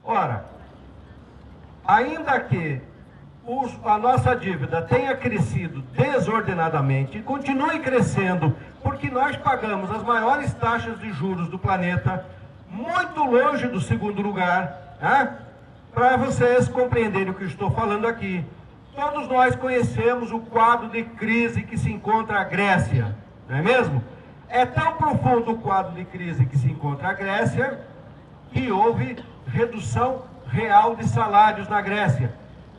Ora, ainda que a nossa dívida tenha crescido desordenadamente e continue crescendo, porque nós pagamos as maiores taxas de juros do planeta, muito longe do segundo lugar, né? Para vocês compreenderem o que eu estou falando aqui. Todos nós conhecemos o quadro de crise que se encontra a Grécia, não é mesmo? É tão profundo o quadro de crise que se encontra a Grécia que houve redução real de salários na Grécia.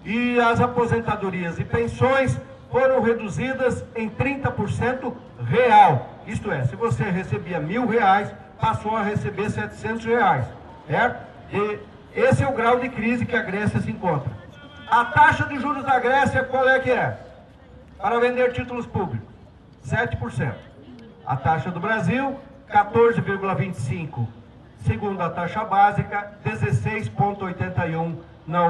E as aposentadorias e pensões foram reduzidas em 30% real. Isto é, se você recebia R$1.000, passou a receber R$700, certo? E esse é o grau de crise que a Grécia se encontra. A taxa de juros da Grécia, qual é que é? Para vender títulos públicos, 7%. A taxa do Brasil, 14,25%. Segundo a taxa básica, 16,81% na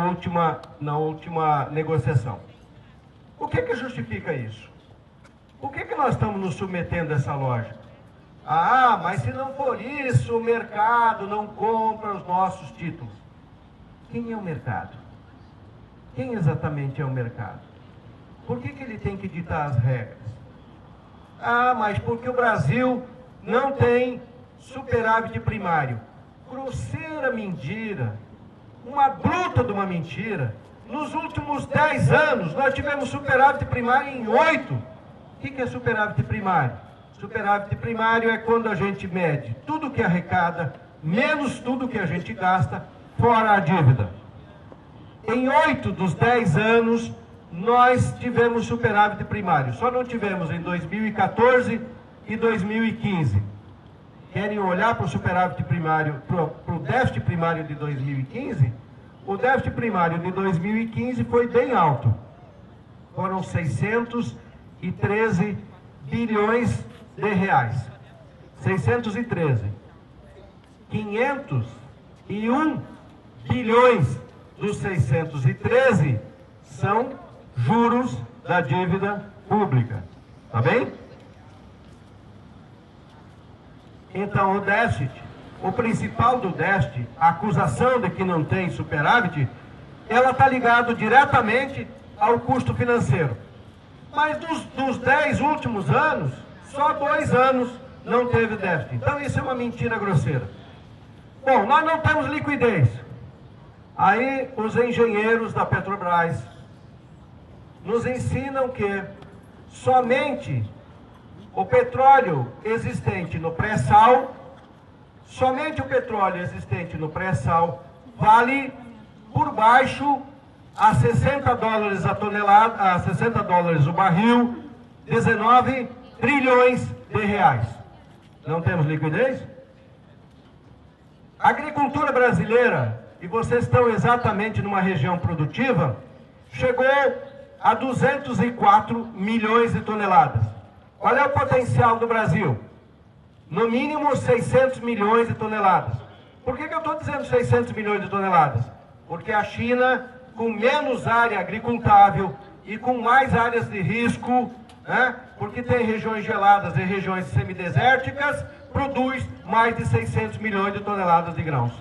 última negociação. O que justifica isso? Por que nós estamos nos submetendo a essa lógica? Ah, mas se não for isso, o mercado não compra os nossos títulos. Quem é o mercado? Quem exatamente é o mercado? Por que ele tem que ditar as regras? Ah, mas porque o Brasil não tem superávit primário. Grosseira mentira. Uma bruta de uma mentira. Nos últimos 10 anos, nós tivemos superávit primário em 8. O que é superávit primário? Superávit primário é quando a gente mede tudo que arrecada, menos tudo que a gente gasta, fora a dívida. Em 8 dos 10 anos, nós tivemos superávit primário. Só não tivemos em 2014 e 2015. Querem olhar para o superávit primário, para o déficit primário de 2015? O déficit primário de 2015 foi bem alto. Foram 613 bilhões de reais. 613. 501 bilhões dos 613 são juros da dívida pública. Tá bem? Então, o déficit, o principal do déficit, a acusação de que não tem superávit, ela está ligada diretamente ao custo financeiro. Mas dos 10 últimos anos, só 2 anos não teve déficit. Então, isso é uma mentira grosseira. Bom, nós não temos liquidez. Aí, os engenheiros da Petrobras nos ensinam que somente o petróleo existente no pré-sal, somente o petróleo existente no pré-sal vale por baixo a $60 a tonelada, a $60 o barril, 19 trilhões de reais. Não temos liquidez? A agricultura brasileira, e vocês estão exatamente numa região produtiva, chegou a 204 milhões de toneladas. Qual é o potencial do Brasil? No mínimo 600 milhões de toneladas. Por que eu estou dizendo 600 milhões de toneladas? Porque a China, com menos área agricultável e com mais áreas de risco, né, porque tem regiões geladas e regiões semidesérticas, produz mais de 600 milhões de toneladas de grãos.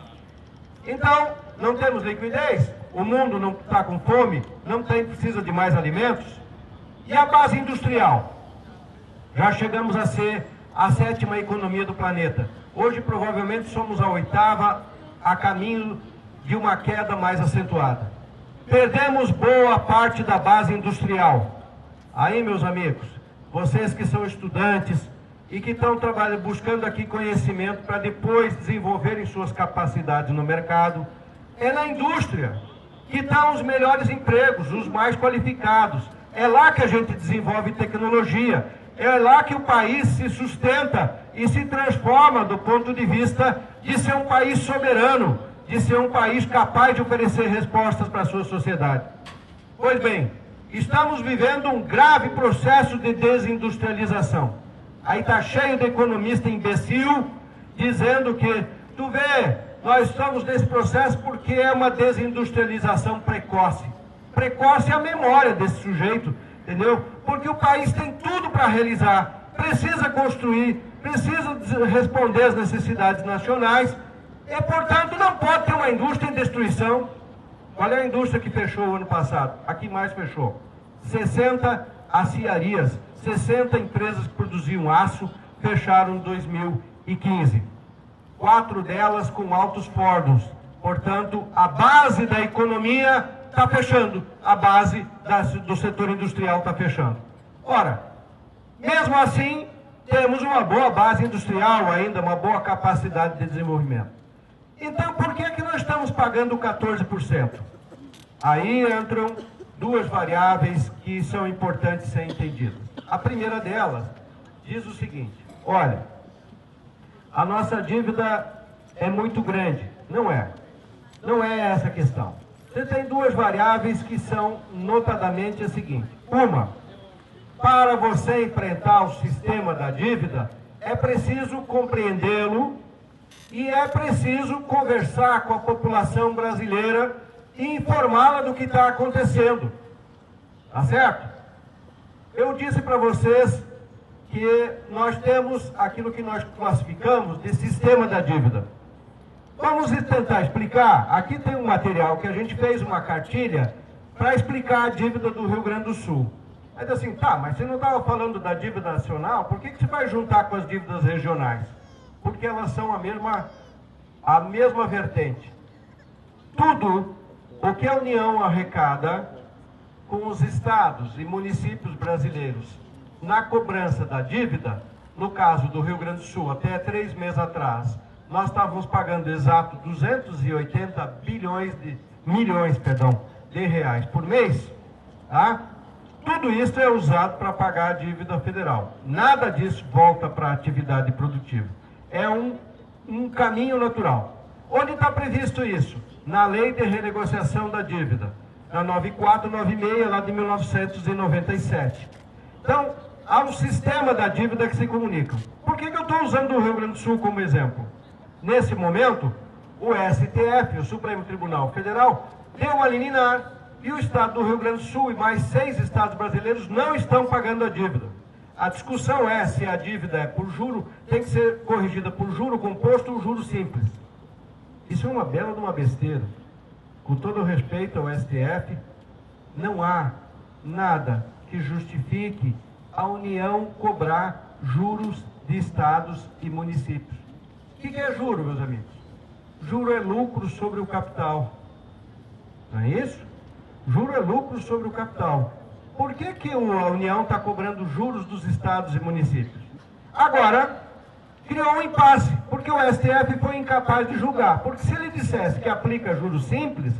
Então, não temos liquidez, o mundo não está com fome, precisa de mais alimentos. E a base industrial? Já chegamos a ser a 7ª economia do planeta. Hoje, provavelmente, somos a 8ª, a caminho de uma queda mais acentuada. Perdemos boa parte da base industrial. Aí, meus amigos, vocês que são estudantes e que estão buscando aqui conhecimento para depois desenvolverem suas capacidades no mercado, é na indústria que estão os melhores empregos, os mais qualificados. É lá que a gente desenvolve tecnologia. É lá que o país se sustenta e se transforma do ponto de vista de ser um país soberano, de ser um país capaz de oferecer respostas para a sua sociedade. Pois bem, estamos vivendo um grave processo de desindustrialização. Aí está cheio de economista imbecil dizendo que, tu vê, nós estamos nesse processo porque é uma desindustrialização precoce. Precoce é a memória desse sujeito, entendeu? Porque o país tem tudo para realizar, precisa construir, precisa responder às necessidades nacionais, E, portanto, não pode ter uma indústria em destruição. Qual é a indústria que fechou o ano passado? A que mais fechou? 60 aciarias, 60 empresas que produziam aço fecharam em 2015. 4 delas com altos fornos. Portanto, a base da economia está fechando, a base do setor industrial está fechando. Ora, mesmo assim, temos uma boa base industrial ainda, uma boa capacidade de desenvolvimento. Então, por que nós estamos pagando 14%? Aí entram duas variáveis que são importantes ser entendidas. A primeira delas diz o seguinte: olha, a nossa dívida é muito grande. Não é. Não é essa a questão. Você tem duas variáveis que são notadamente a seguinte. Uma, para você enfrentar o sistema da dívida, é preciso compreendê-lo e é preciso conversar com a população brasileira e informá-la do que está acontecendo. Tá certo? Eu disse para vocês que nós temos aquilo que nós classificamos de sistema da dívida. Vamos tentar explicar. Aqui tem um material que a gente fez uma cartilha para explicar a dívida do Rio Grande do Sul. Aí diz assim, tá, mas você não estava falando da dívida nacional, por que você vai juntar com as dívidas regionais? Porque elas são a mesma vertente. Tudo o que a União arrecada com os estados e municípios brasileiros na cobrança da dívida, no caso do Rio Grande do Sul, até 3 meses atrás, nós estávamos pagando exato 280 milhões de reais por mês, tá? Tudo isso é usado para pagar a dívida federal. Nada disso volta para a atividade produtiva. É um caminho natural. Onde está previsto isso? Na Lei de Renegociação da Dívida, na 9496, lá de 1997. Então, há um sistema da dívida que se comunica. Por que eu estou usando o Rio Grande do Sul como exemplo? Nesse momento, o STF, o Supremo Tribunal Federal, deu uma liminar e o Estado do Rio Grande do Sul e mais 6 estados brasileiros não estão pagando a dívida. A discussão é se a dívida é por juro, tem que ser corrigida por juro composto ou juro simples. Isso é uma bela de uma besteira. Com todo respeito ao STF, não há nada que justifique a União cobrar juros de estados e municípios. O que é juro, meus amigos? Juro é lucro sobre o capital. Não é isso? Juro é lucro sobre o capital. Por que a União está cobrando juros dos estados e municípios? Agora, criou um impasse, porque o STF foi incapaz de julgar. Porque se ele dissesse que aplica juros simples,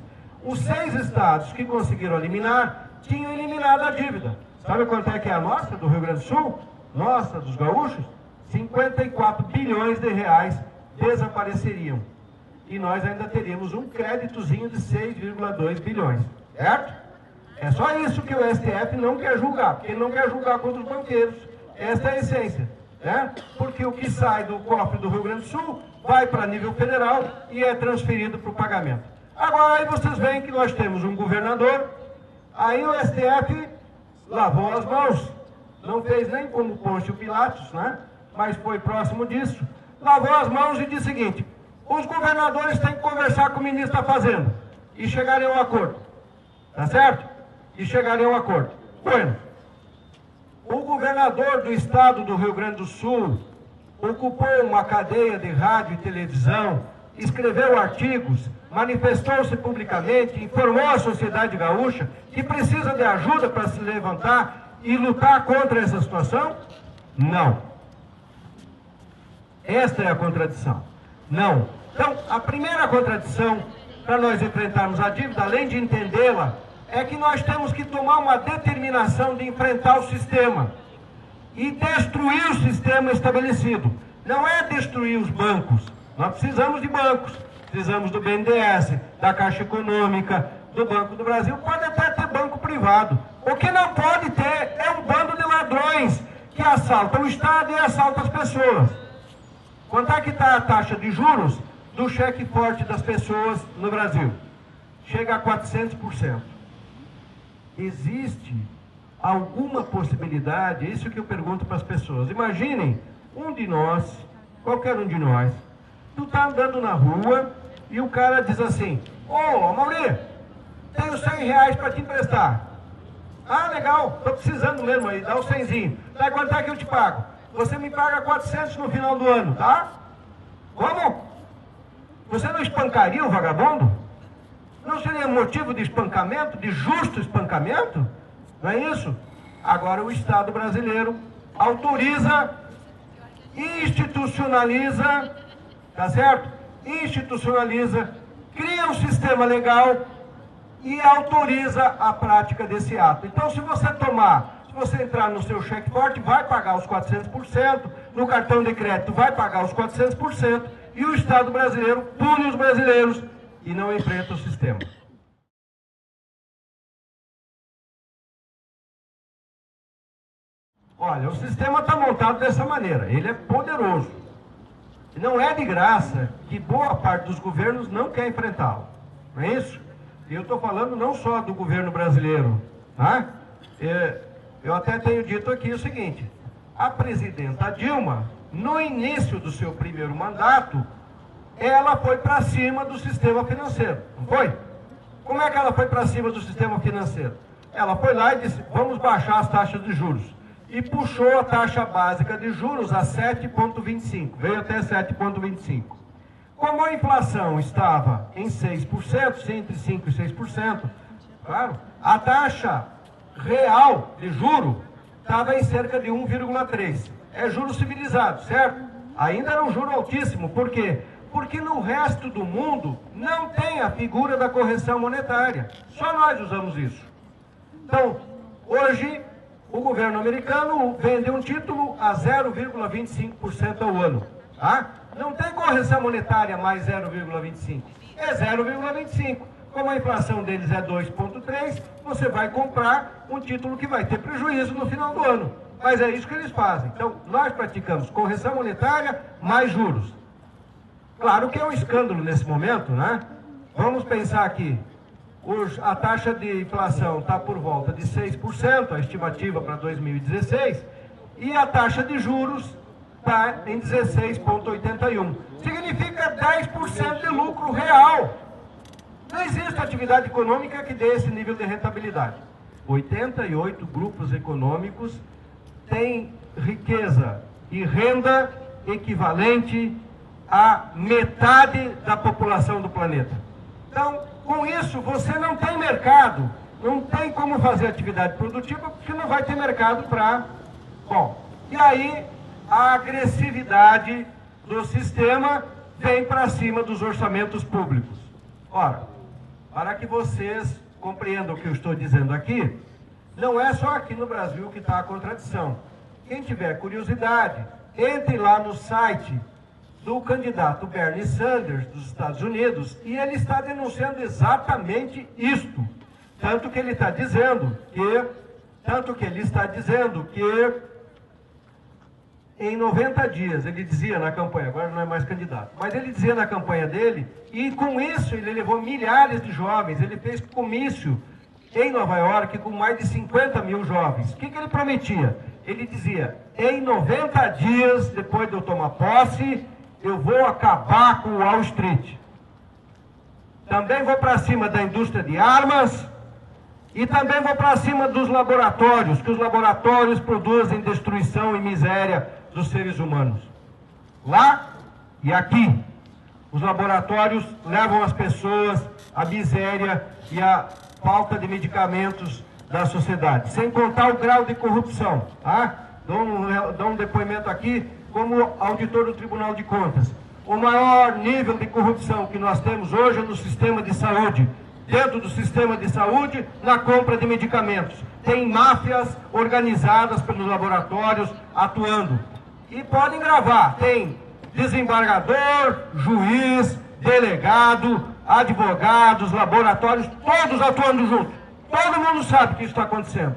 os 6 estados que conseguiram eliminar, tinham eliminado a dívida. Sabe quanto é que é a nossa, do Rio Grande do Sul? Nossa, dos gaúchos? 54 bilhões de reais desapareceriam. E nós ainda teríamos um créditozinho de 6,2 bilhões. Certo? É só isso que o STF não quer julgar, porque ele não quer julgar contra os banqueiros. Essa é a essência. Né? Porque o que sai do cofre do Rio Grande do Sul vai para nível federal e é transferido para o pagamento. Agora aí vocês veem que nós temos um governador, aí o STF lavou as mãos, não fez nem como Pôncio Pilatos, né? Mas foi próximo disso, lavou as mãos e disse o seguinte: os governadores têm que conversar com o ministro da Fazenda e chegarem a um acordo, tá certo? E chegarem a um acordo. Bueno, o governador do estado do Rio Grande do Sul ocupou uma cadeia de rádio e televisão, escreveu artigos, manifestou-se publicamente, informou a sociedade gaúcha que precisa de ajuda para se levantar e lutar contra essa situação? Não. Esta é a contradição. Não. Então, a primeira contradição para nós enfrentarmos a dívida, além de entendê-la, é que nós temos que tomar uma determinação de enfrentar o sistema e destruir o sistema estabelecido. Não é destruir os bancos. Nós precisamos de bancos. Precisamos do BNDES, da Caixa Econômica, do Banco do Brasil. Pode até ter banco privado. O que não pode ter é um bando de ladrões que assaltam o Estado e assaltam as pessoas. Quanto é que está a taxa de juros do cheque forte das pessoas no Brasil? Chega a 400%. Existe alguma possibilidade, é isso que eu pergunto para as pessoas. Imaginem um de nós, qualquer um de nós, Tu tá andando na rua e o cara diz assim, ô, Amaury, tenho 100 reais para te emprestar. Ah, legal, tô precisando mesmo aí, dá o 100zinho. Daí quanto é que eu te pago? Você me paga 400 no final do ano, tá? Como? Você não espancaria o vagabundo? Não seria motivo de espancamento, de justo espancamento? Não é isso? Agora o Estado brasileiro autoriza, institucionaliza, tá certo? Institucionaliza, cria um sistema legal e autoriza a prática desse ato. Então, se você entrar no seu cheque-forte, vai pagar os 400%, no cartão de crédito vai pagar os 400%, e o Estado brasileiro pune os brasileiros e não enfrenta o sistema. Olha, o sistema está montado dessa maneira, ele é poderoso. Não é de graça que boa parte dos governos não quer enfrentá-lo, não é isso? E eu estou falando não só do governo brasileiro, tá? Eu até tenho dito aqui o seguinte, a presidenta Dilma, no início do seu primeiro mandato, ela foi para cima do sistema financeiro, não foi? Como é que ela foi para cima do sistema financeiro? Ela foi lá e disse, vamos baixar as taxas de juros. E puxou a taxa básica de juros a 7,25, veio até 7,25. Como a inflação estava em 6%, entre 5% e 6%, claro, a taxa real de juro estava em cerca de 1,3%. É juro civilizado, certo? Ainda era um juro altíssimo. Por quê? Porque no resto do mundo não tem a figura da correção monetária. Só nós usamos isso. Então, hoje, o governo americano vende um título a 0,25% ao ano. Tá? Não tem correção monetária mais 0,25%. É 0,25%. Como a inflação deles é 2,3%, você vai comprar um título que vai ter prejuízo no final do ano. Mas é isso que eles fazem. Então, nós praticamos correção monetária mais juros. Claro que é um escândalo nesse momento, né? Vamos pensar aqui. A taxa de inflação está por volta de 6%, a estimativa para 2016, e a taxa de juros está em 16,81%. Significa 10% de lucro real. Não existe atividade econômica que dê esse nível de rentabilidade. 88 grupos econômicos têm riqueza e renda equivalente a metade da população do planeta. Então, com isso, você não tem mercado, não tem como fazer atividade produtiva, porque não vai ter mercado para... Bom, e aí a agressividade do sistema vem para cima dos orçamentos públicos. Ora, para que vocês compreendam o que eu estou dizendo aqui, não é só aqui no Brasil que está a contradição. Quem tiver curiosidade, entre lá no site do candidato Bernie Sanders dos Estados Unidos e ele está denunciando exatamente isto. Tanto que ele está dizendo que em 90 dias, ele dizia na campanha, agora não é mais candidato, mas ele dizia na campanha dele, e com isso ele levou milhares de jovens, ele fez comício em Nova York com mais de 50 mil jovens. O que ele prometia? Ele dizia, em 90 dias, depois de eu tomar posse, eu vou acabar com o Wall Street. Também vou para cima da indústria de armas e também vou para cima dos laboratórios, que os laboratórios produzem destruição e miséria dos seres humanos. Lá e aqui, os laboratórios levam as pessoas à miséria e à falta de medicamentos da sociedade, sem contar o grau de corrupção. Tá? Dou um depoimento aqui como auditor do Tribunal de Contas. O maior nível de corrupção que nós temos hoje é no sistema de saúde. Dentro do sistema de saúde, na compra de medicamentos. Tem máfias organizadas pelos laboratórios atuando. E podem gravar, tem desembargador, juiz, delegado, advogados, laboratórios, todos atuando juntos. Todo mundo sabe que isso está acontecendo.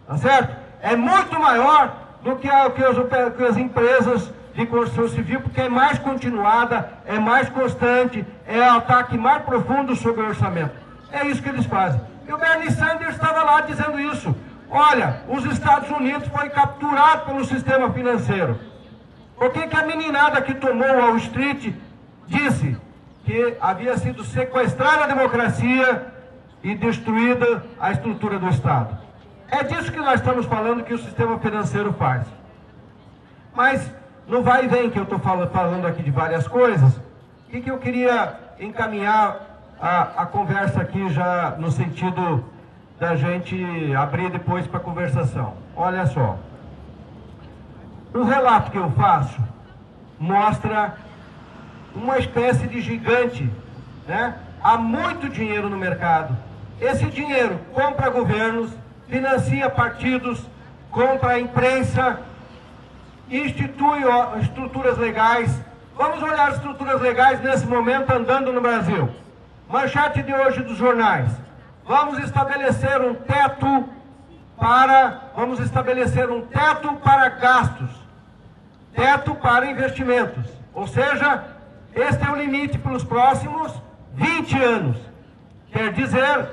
Tá certo? É muito maior do que as empresas de construção civil, porque é mais continuada, é mais constante, é o ataque mais profundo sobre o orçamento. É isso que eles fazem. E o Bernie Sanders estava lá dizendo isso. Olha, os Estados Unidos foi capturado pelo sistema financeiro. Por que a meninada que tomou Wall Street disse que havia sido sequestrada a democracia e destruída a estrutura do Estado. É disso que nós estamos falando que o sistema financeiro faz. Mas no vai e vem que eu estou falando aqui de várias coisas, o que eu queria encaminhar a conversa aqui já no sentido da gente abrir depois para conversação. Olha só, o relato que eu faço mostra uma espécie de gigante, né? Há muito dinheiro no mercado. Esse dinheiro compra governos, financia partidos, compra a imprensa, institui estruturas legais. Vamos olhar as estruturas legais nesse momento andando no Brasil. Manchete de hoje dos jornais. Vamos estabelecer um teto para gastos, teto para investimentos. Ou seja, este é o limite para os próximos 20 anos. Quer dizer,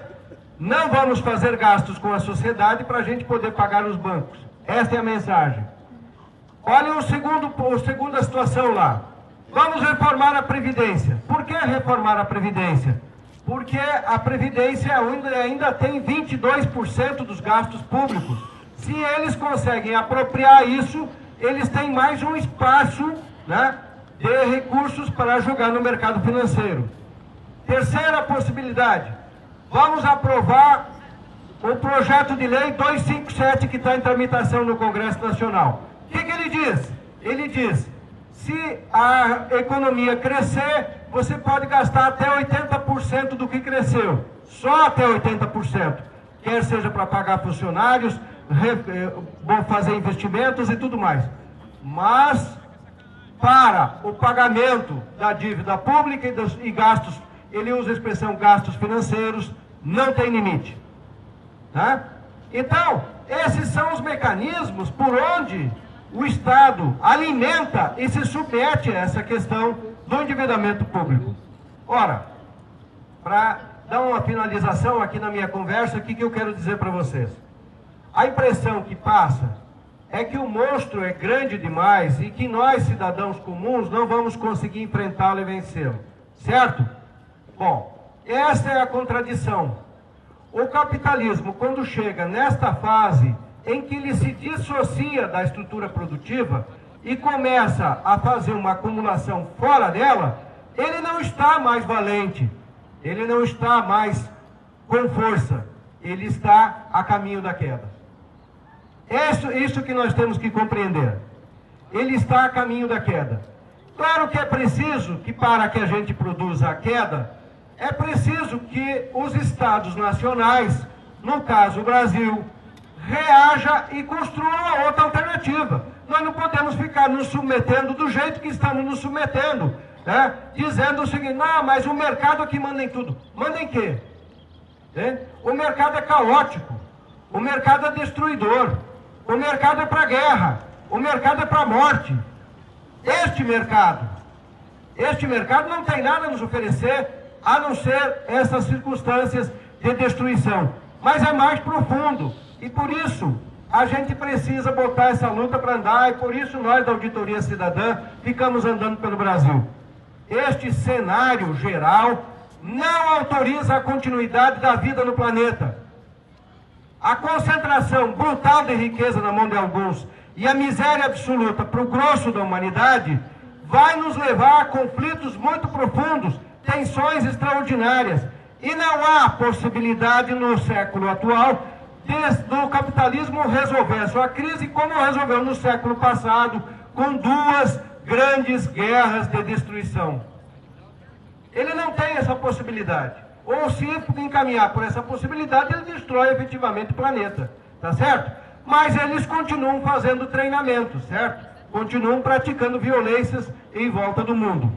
não vamos fazer gastos com a sociedade para a gente poder pagar os bancos. Esta é a mensagem. Olha a segunda situação lá. Vamos reformar a Previdência. Por que reformar a Previdência? Porque a Previdência ainda tem 22% dos gastos públicos. Se eles conseguem apropriar isso, eles têm mais um espaço, né, de recursos para jogar no mercado financeiro. Terceira possibilidade, vamos aprovar o projeto de lei 257 que está em tramitação no Congresso Nacional. O que ele diz? Ele diz, se a economia crescer, você pode gastar até 80% do que cresceu. Só até 80%. Quer seja para pagar funcionários, fazer investimentos e tudo mais. Mas, para o pagamento da dívida pública e gastos, ele usa a expressão gastos financeiros, não tem limite. Tá? Então, esses são os mecanismos por onde o Estado alimenta e se submete a essa questão do endividamento público. Ora, para dar uma finalização aqui na minha conversa, o que eu quero dizer para vocês? A impressão que passa é que o monstro é grande demais e que nós, cidadãos comuns, não vamos conseguir enfrentá-lo e vencê-lo. Certo? Bom, essa é a contradição. O capitalismo, quando chega nesta fase em que ele se dissocia da estrutura produtiva e começa a fazer uma acumulação fora dela, ele não está mais valente, ele não está mais com força, ele está a caminho da queda. Isso que nós temos que compreender. Ele está a caminho da queda. Claro que é preciso que, para que a gente produza a queda, é preciso que os estados nacionais, no caso o Brasil, reaja e construa outra alternativa. Nós não podemos ficar nos submetendo do jeito que estamos nos submetendo, né? Dizendo o seguinte, não, mas o mercado aqui manda em tudo. Manda em quê? O mercado é caótico, o mercado é destruidor, o mercado é para guerra, o mercado é para morte. Este mercado não tem nada a nos oferecer, a não ser essas circunstâncias de destruição. Mas é mais profundo. E por isso, a gente precisa botar essa luta para andar, e por isso nós, da Auditoria Cidadã, ficamos andando pelo Brasil. Este cenário geral não autoriza a continuidade da vida no planeta. A concentração brutal de riqueza na mão de alguns e a miséria absoluta para o grosso da humanidade vai nos levar a conflitos muito profundos, tensões extraordinárias. E não há possibilidade no século atual do capitalismo resolver a sua crise como resolveu no século passado, com duas grandes guerras de destruição. Ele não tem essa possibilidade. Ou se encaminhar por essa possibilidade, ele destrói efetivamente o planeta. Tá certo? Mas eles continuam fazendo treinamento, certo? Continuam praticando violências em volta do mundo.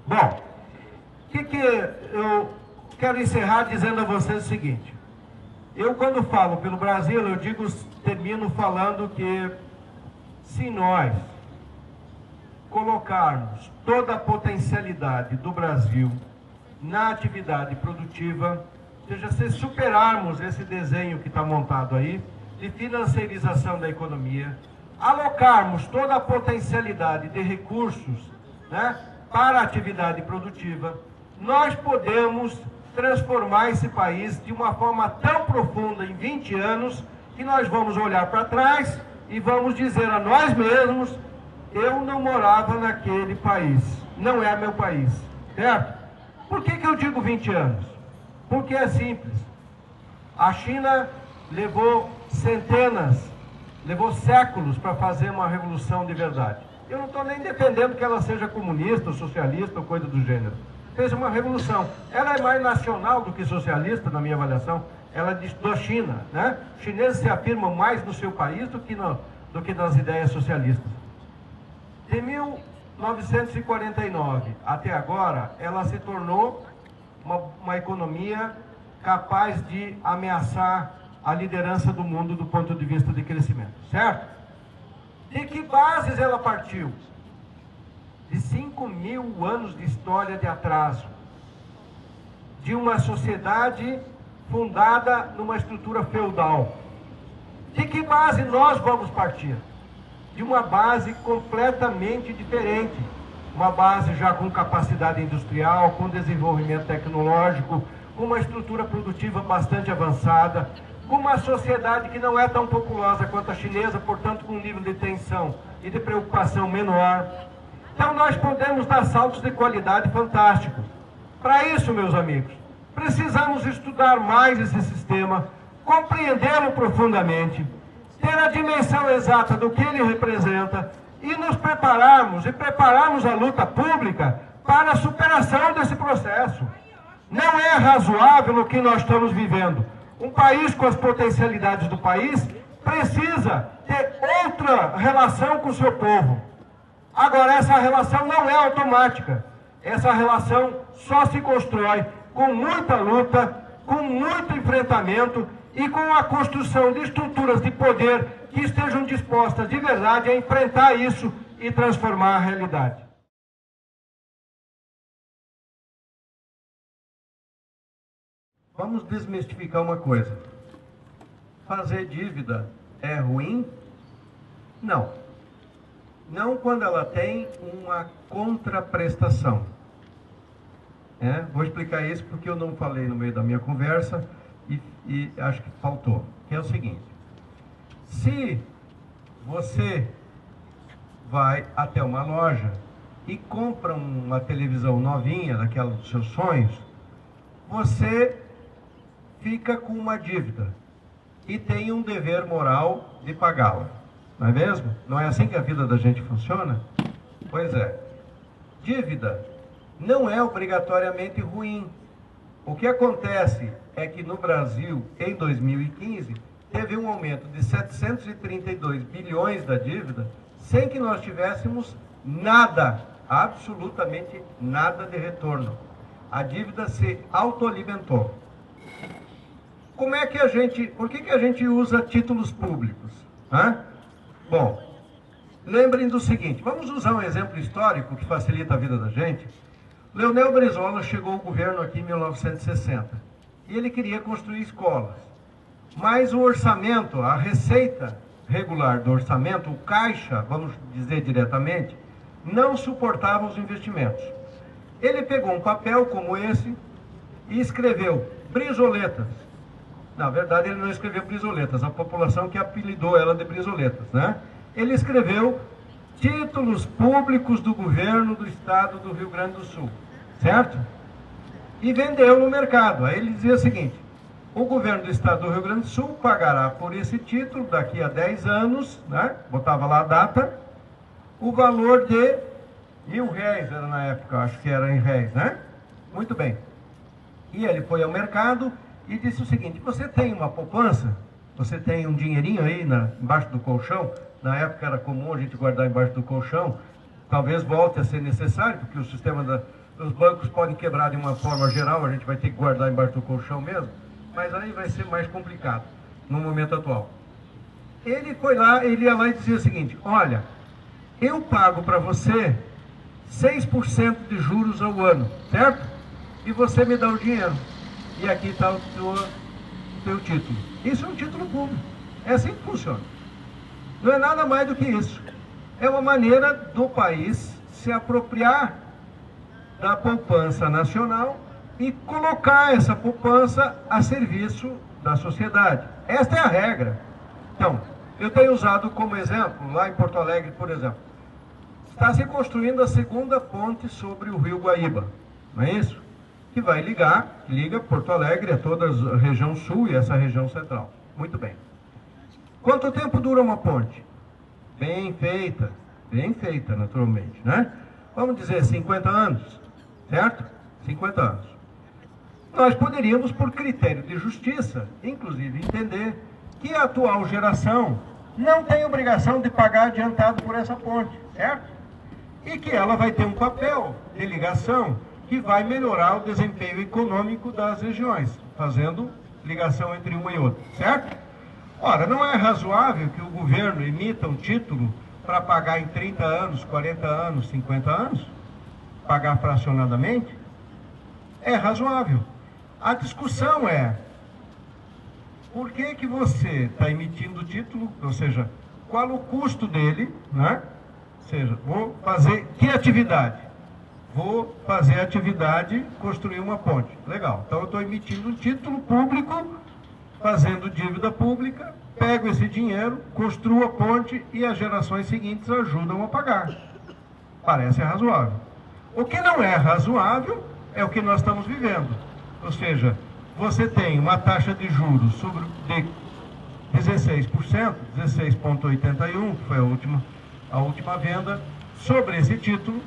Bom, eu quero encerrar dizendo a vocês o seguinte. Eu, quando falo pelo Brasil, termino falando que se nós colocarmos toda a potencialidade do Brasil na atividade produtiva, ou seja, se superarmos esse desenho que está montado aí, de financiarização da economia, alocarmos toda a potencialidade de recursos, né, para a atividade produtiva, nós podemos transformar esse país de uma forma tão profunda em 20 anos que nós vamos olhar para trás e vamos dizer a nós mesmos: eu não morava naquele país, não é meu país, certo? Por que eu digo 20 anos? Porque é simples. A China levou centenas, levou séculos para fazer uma revolução de verdade. Eu não estou nem defendendo que ela seja comunista ou socialista ou coisa do gênero. Fez uma revolução. Ela é mais nacional do que socialista, na minha avaliação. Ela diz da China, né? Os chineses se afirmam mais no seu país do que nas ideias socialistas. De 1949 até agora, ela se tornou uma economia capaz de ameaçar a liderança do mundo do ponto de vista de crescimento, certo? De que bases ela partiu? De 5.000 anos de história de atraso, de uma sociedade fundada numa estrutura feudal. De que base nós vamos partir? De uma base completamente diferente, uma base já com capacidade industrial, com desenvolvimento tecnológico, com uma estrutura produtiva bastante avançada, com uma sociedade que não é tão populosa quanto a chinesa, portanto com um nível de tensão e de preocupação menor. Então nós podemos dar saltos de qualidade fantásticos. Para isso, meus amigos, precisamos estudar mais esse sistema, compreendê-lo profundamente, ter a dimensão exata do que ele representa e nos prepararmos a luta pública para a superação desse processo. Não é razoável o que nós estamos vivendo. Um país com as potencialidades do país precisa ter outra relação com o seu povo. Agora, essa relação não é automática. Essa relação só se constrói com muita luta, com muito enfrentamento e com a construção de estruturas de poder que estejam dispostas de verdade a enfrentar isso e transformar a realidade. Vamos desmistificar uma coisa. Fazer dívida é ruim? Não. Não quando ela tem uma contraprestação. Vou explicar isso porque eu não falei no meio da minha conversa e acho que faltou. Que é o seguinte: se você vai até uma loja e compra uma televisão novinha, daquela dos seus sonhos, você fica com uma dívida e tem um dever moral de pagá-la. Não é mesmo? Não é assim que a vida da gente funciona? Pois é. Dívida não é obrigatoriamente ruim. O que acontece é que no Brasil, em 2015, teve um aumento de 732 bilhões da dívida, sem que nós tivéssemos nada, absolutamente nada de retorno. A dívida se autoalimentou. Por que a gente usa títulos públicos? Bom, lembrem do seguinte, vamos usar um exemplo histórico que facilita a vida da gente. Leonel Brizola chegou ao governo aqui em 1960 e ele queria construir escolas. Mas o orçamento, a receita regular do orçamento, o caixa, vamos dizer diretamente, não suportava os investimentos. Ele pegou um papel como esse e escreveu Brizoletas. Na verdade, ele não escreveu Brizoletas, a população que apelidou ela de Brizoletas, né? Ele escreveu títulos públicos do governo do estado do Rio Grande do Sul, certo? E vendeu no mercado. Aí ele dizia o seguinte: o governo do estado do Rio Grande do Sul pagará por esse título daqui a 10 anos, né? Botava lá a data, o valor de R$1.000, era na época, acho que era em réis, né? Muito bem. E ele foi ao mercado e disse o seguinte: você tem uma poupança? Você tem um dinheirinho aí embaixo do colchão? Na época era comum a gente guardar embaixo do colchão. Talvez volte a ser necessário, porque o sistema dos bancos podem quebrar de uma forma geral, a gente vai ter que guardar embaixo do colchão mesmo. Mas aí vai ser mais complicado no momento atual. Ele ia lá e dizia o seguinte: olha, eu pago para você 6% de juros ao ano, certo? E você me dá o dinheiro. E aqui está o teu título. Isso é um título público. É assim que funciona. Não é nada mais do que isso. É uma maneira do país se apropriar da poupança nacional e colocar essa poupança a serviço da sociedade. Esta é a regra. Então, eu tenho usado como exemplo, lá em Porto Alegre, por exemplo, está se construindo a segunda ponte sobre o Rio Guaíba, não é isso? Que vai liga Porto Alegre a toda a região sul e essa região central. Muito bem. Quanto tempo dura uma ponte? Bem feita naturalmente, né? Vamos dizer 50 anos, certo? 50 anos. Nós poderíamos, por critério de justiça, inclusive entender que a atual geração não tem obrigação de pagar adiantado por essa ponte, certo? E que ela vai ter um papel de ligação que vai melhorar o desempenho econômico das regiões, fazendo ligação entre uma e outra, certo? Ora, não é razoável que o governo emita um título para pagar em 30 anos, 40 anos, 50 anos? Pagar fracionadamente? É razoável. A discussão é, por que você está emitindo o título, ou seja, qual o custo dele, né? Ou seja, vou fazer que atividade? Vou fazer atividade, construir uma ponte. Legal, então eu estou emitindo um título público, fazendo dívida pública, pego esse dinheiro, construo a ponte e as gerações seguintes ajudam a pagar. Parece razoável. O que não é razoável é o que nós estamos vivendo. Ou seja, você tem uma taxa de juros de 16%, 16,81%, que foi a última venda, sobre esse título,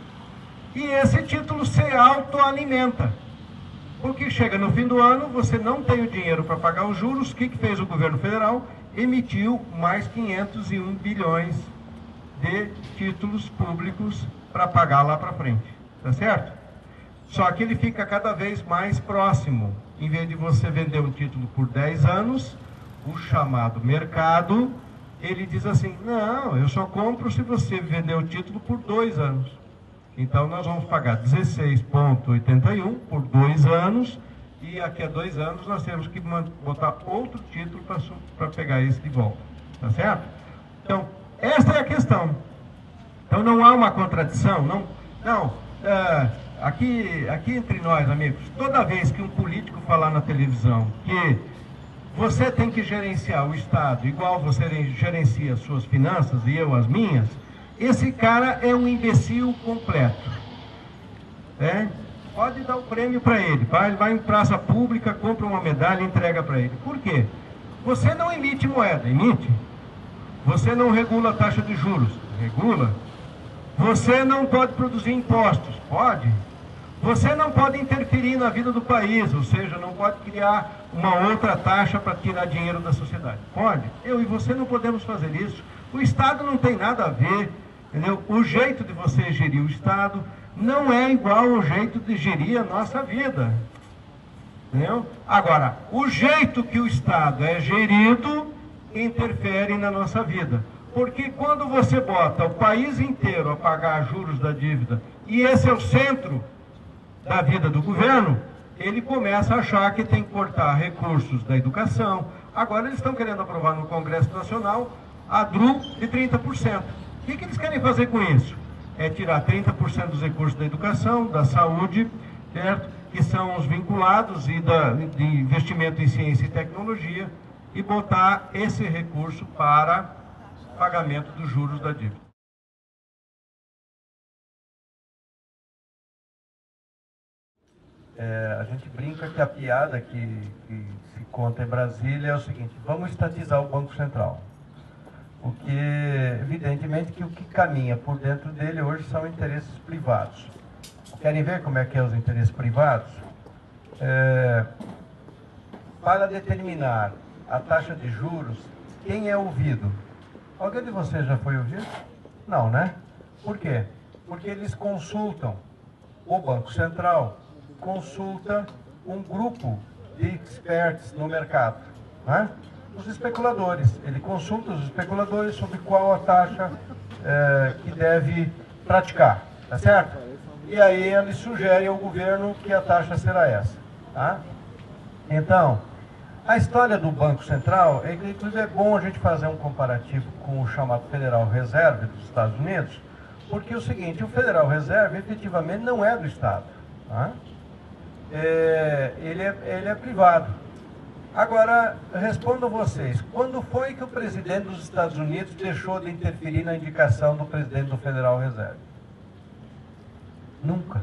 e esse título se autoalimenta. Porque chega no fim do ano, você não tem o dinheiro para pagar os juros, o que fez o governo federal? Emitiu mais 501 bilhões de títulos públicos para pagar lá para frente, tá certo? Só que ele fica cada vez mais próximo. Em vez de você vender um título por 10 anos, o chamado mercado, ele diz assim, não, eu só compro se você vender o título por 2 anos. Então nós vamos pagar 16,81 por 2 anos, e aqui a 2 anos nós temos que botar outro título para pegar esse de volta, tá certo? Então, esta é a questão. Então não há uma contradição, aqui entre nós, amigos, toda vez que um político falar na televisão que você tem que gerenciar o Estado igual você gerencia as suas finanças e eu as minhas, esse cara é um imbecil completo. Pode dar o prêmio para ele, vai em praça pública, compra uma medalha e entrega para ele. Por quê? Você não emite moeda, emite. Você não regula a taxa de juros, regula. Você não pode produzir impostos, pode. Você não pode interferir na vida do país, ou seja, não pode criar uma outra taxa para tirar dinheiro da sociedade. Pode. Eu e você não podemos fazer isso. O Estado não tem nada a ver, entendeu? O jeito de você gerir o Estado não é igual ao jeito de gerir a nossa vida, entendeu? Agora, o jeito que o Estado é gerido interfere na nossa vida. Porque quando você bota o país inteiro a pagar juros da dívida, e esse é o centro da vida do governo, ele começa a achar que tem que cortar recursos da educação. Agora eles estão querendo aprovar no Congresso Nacional a DRU de 30%. O que eles querem fazer com isso? É tirar 30% dos recursos da educação, da saúde, certo? Que são os vinculados e de investimento em ciência e tecnologia, e botar esse recurso para pagamento dos juros da dívida. A gente brinca que a piada que se conta em Brasília é o seguinte: vamos estatizar o Banco Central. Porque, evidentemente, que o que caminha por dentro dele hoje são interesses privados. Querem ver como é que é os interesses privados? Para determinar a taxa de juros, quem é ouvido? Alguém de vocês já foi ouvido? Não, né? Por quê? Porque eles consultam o Banco Central, consulta um grupo de experts no mercado, né? Os especuladores. Ele consulta os especuladores sobre qual a taxa que deve praticar, tá certo? E aí ele sugere ao governo que a taxa será essa, tá? Então, a história do Banco Central, inclusive é bom a gente fazer um comparativo com o chamado Federal Reserve dos Estados Unidos, porque é o seguinte: o Federal Reserve efetivamente não é do Estado. Tá? Ele é privado. Agora, respondo a vocês, quando foi que o presidente dos Estados Unidos deixou de interferir na indicação do presidente do Federal Reserve? Nunca.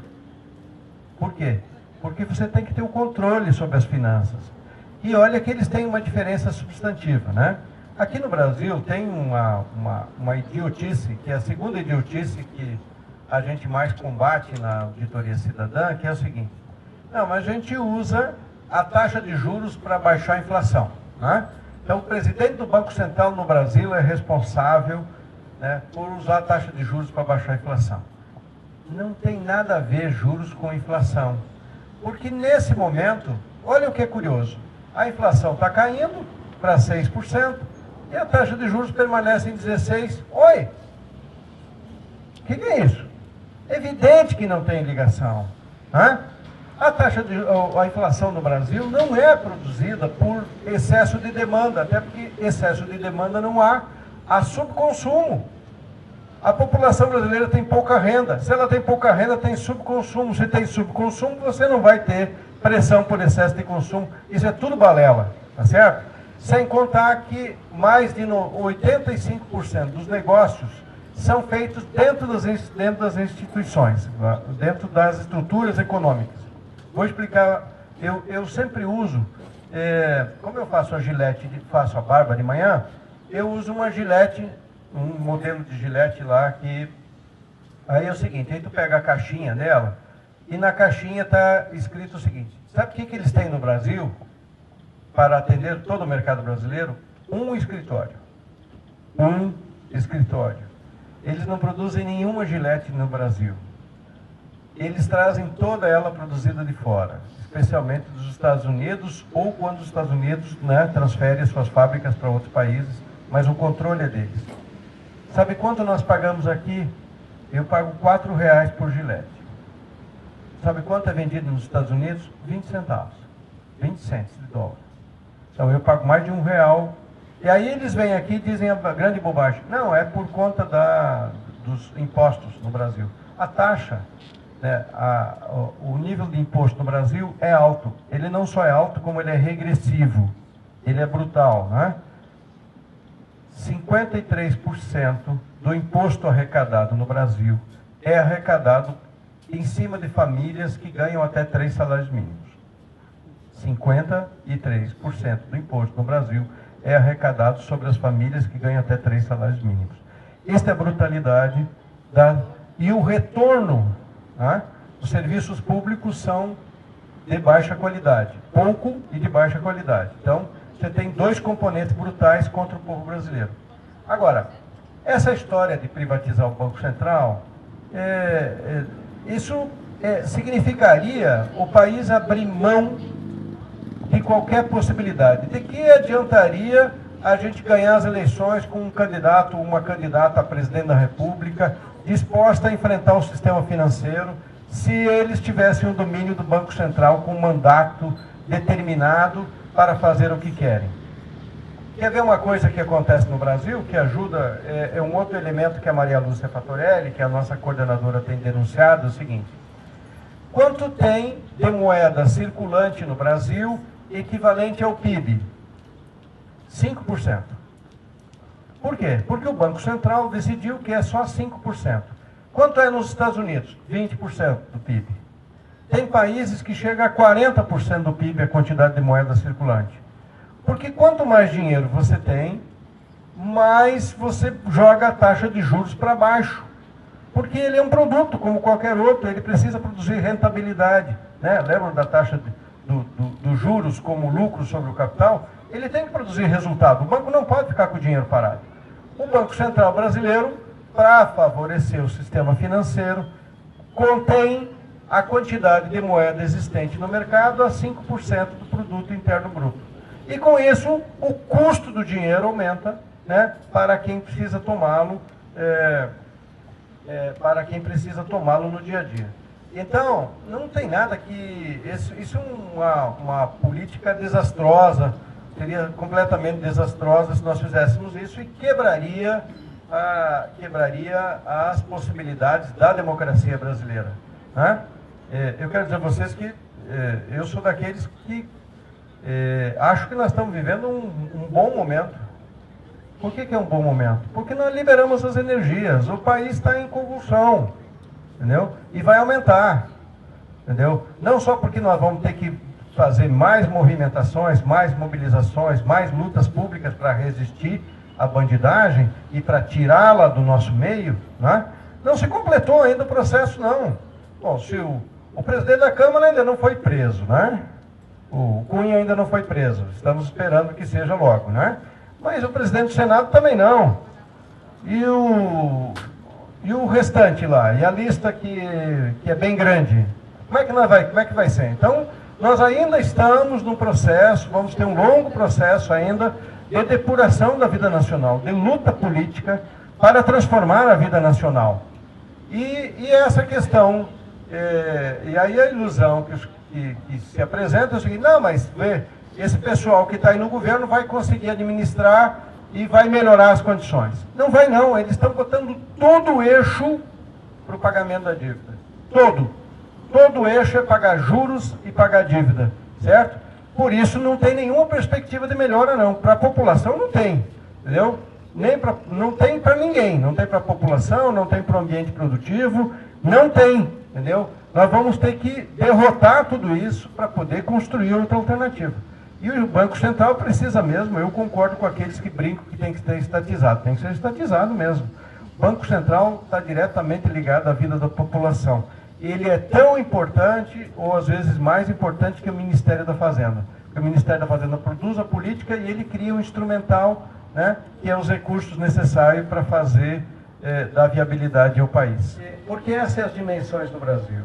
Por quê? Porque você tem que ter o controle sobre as finanças. E olha que eles têm uma diferença substantiva, né? Aqui no Brasil tem uma idiotice, que é a segunda idiotice que a gente mais combate na auditoria cidadã, que é o seguinte: não, mas a gente usa a taxa de juros para baixar a inflação, né? Então, o presidente do Banco Central no Brasil é responsável, né, por usar a taxa de juros para baixar a inflação. Não tem nada a ver juros com inflação. Porque nesse momento, olha o que é curioso, a inflação está caindo para 6% e a taxa de juros permanece em 16%. Oi! O que é isso? Evidente que não tem ligação, né? A inflação no Brasil não é produzida por excesso de demanda, até porque excesso de demanda não há subconsumo. A população brasileira tem pouca renda. Se ela tem pouca renda, tem subconsumo. Se tem subconsumo, você não vai ter pressão por excesso de consumo. Isso é tudo balela, tá certo? Sem contar que mais de 85% dos negócios são feitos dentro das instituições, dentro das estruturas econômicas. Vou explicar. Eu sempre uso, como eu faço a gilete, faço a barba de manhã, eu uso uma gilete, um modelo de gilete lá, que aí é o seguinte: aí tu pega a caixinha dela e na caixinha está escrito o seguinte: sabe o que eles têm no Brasil para atender todo o mercado brasileiro? Um escritório. Um escritório. Eles não produzem nenhuma gilete no Brasil. Eles trazem toda ela produzida de fora, especialmente dos Estados Unidos, ou quando os Estados Unidos, né, transferem suas fábricas para outros países, mas o controle é deles. Sabe quanto nós pagamos aqui? Eu pago R$4 por gilete. Sabe quanto é vendido nos Estados Unidos? 20 centavos. 20 cents de dólar. Então eu pago mais de R$1. E aí eles vêm aqui e dizem a grande bobagem: não, é por conta dos impostos no Brasil. A taxa, né, o nível de imposto no Brasil é alto. Ele não só é alto, como ele é regressivo. Ele é brutal, né? 53% do imposto arrecadado no Brasil é arrecadado em cima de famílias que ganham até 3 salários mínimos. 53% do imposto no Brasil é arrecadado sobre as famílias que ganham até 3 salários mínimos. Esta é a brutalidade e o retorno, né? Os serviços públicos são de baixa qualidade, pouco e de baixa qualidade. Então, você tem dois componentes brutais contra o povo brasileiro. Agora, essa história de privatizar o Banco Central, isso significaria o país abrir mão de qualquer possibilidade. De que adiantaria a gente ganhar as eleições com um candidato ou uma candidata a presidente da República disposta a enfrentar o sistema financeiro se eles tivessem o domínio do Banco Central com um mandato determinado para fazer o que querem? Quer ver uma coisa que acontece no Brasil, que ajuda, é um outro elemento que a Maria Lúcia Fatorelli, que é a nossa coordenadora, tem denunciado, é o seguinte: quanto tem de moeda circulante no Brasil equivalente ao PIB? 5%. Por quê? Porque o Banco Central decidiu que é só 5%. Quanto é nos Estados Unidos? 20% do PIB. Tem países que chega a 40% do PIB a quantidade de moeda circulante. Porque quanto mais dinheiro você tem, mais você joga a taxa de juros para baixo. Porque ele é um produto como qualquer outro, ele precisa produzir rentabilidade, né? Lembra da taxa dos juros como lucro sobre o capital? Ele tem que produzir resultado. O banco não pode ficar com o dinheiro parado. O Banco Central brasileiro, para favorecer o sistema financeiro, contém a quantidade de moeda existente no mercado a 5% do produto interno bruto. E com isso, o custo do dinheiro aumenta, né, para quem precisa tomá-lo no dia a dia. Então, não tem nada que... Isso é uma política desastrosa, seria completamente desastrosa se nós fizéssemos isso, e quebraria as possibilidades da democracia brasileira, né? eu quero dizer a vocês que eu sou daqueles que acho que nós estamos vivendo um bom momento. Por que é um bom momento? Porque nós liberamos as energias, o país está em convulsão, entendeu? E vai aumentar, entendeu? Não só porque nós vamos ter que fazer mais movimentações, mais mobilizações, mais lutas públicas para resistir à bandidagem e para tirá-la do nosso meio, né? Não se completou ainda o processo, não. Bom, se o presidente da Câmara ainda não foi preso, né? O Cunha ainda não foi preso, estamos esperando que seja logo, né? Mas o presidente do Senado também não. E o restante lá, e a lista que é bem grande, como é que vai ser? Então, nós ainda estamos num processo, vamos ter um longo processo ainda de depuração da vida nacional, de luta política para transformar a vida nacional. E essa questão, e aí a ilusão que se apresenta é o seguinte: não, mas esse pessoal que está aí no governo vai conseguir administrar e vai melhorar as condições. Não vai não, eles estão botando todo o eixo para o pagamento da dívida. Todo o eixo é pagar juros e pagar dívida, certo? Por isso não tem nenhuma perspectiva de melhora não. Para a população não tem, entendeu? Não tem para ninguém, não tem para a população, não tem para o ambiente produtivo, não tem, entendeu? Nós vamos ter que derrotar tudo isso para poder construir outra alternativa. E o Banco Central precisa mesmo, eu concordo com aqueles que brincam que tem que ser estatizado, tem que ser estatizado mesmo. O Banco Central está diretamente ligado à vida da população. Ele é tão importante, ou às vezes mais importante que o Ministério da Fazenda. Porque o Ministério da Fazenda produz a política e ele cria um instrumental, né, que é os recursos necessários para fazer dar viabilidade ao país. Porque essas são as dimensões do Brasil.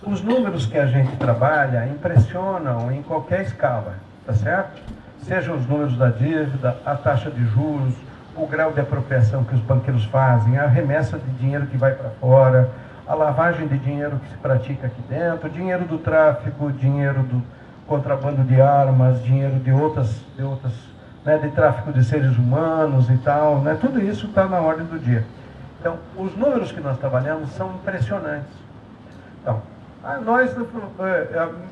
Os números que a gente trabalha impressionam em qualquer escala, tá certo? Sejam os números da dívida, a taxa de juros, o grau de apropriação que os banqueiros fazem, a remessa de dinheiro que vai para fora, a lavagem de dinheiro que se pratica aqui dentro, dinheiro do tráfico, dinheiro do contrabando de armas, dinheiro de outras né, de tráfico de seres humanos e tal, né? Tudo isso está na ordem do dia. Então, os números que nós trabalhamos são impressionantes. Então,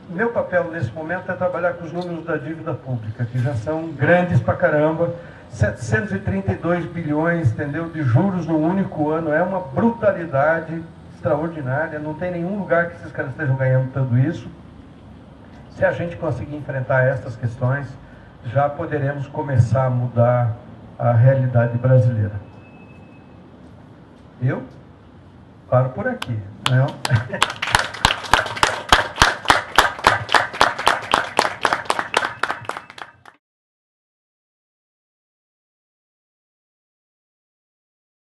meu papel nesse momento é trabalhar com os números da dívida pública, que já são grandes pra caramba, 732 bilhões, entendeu, de juros no único ano, é uma brutalidade extraordinária, não tem nenhum lugar que esses caras estejam ganhando tudo isso. Se a gente conseguir enfrentar essas questões, já poderemos começar a mudar a realidade brasileira. Eu paro por aqui, não?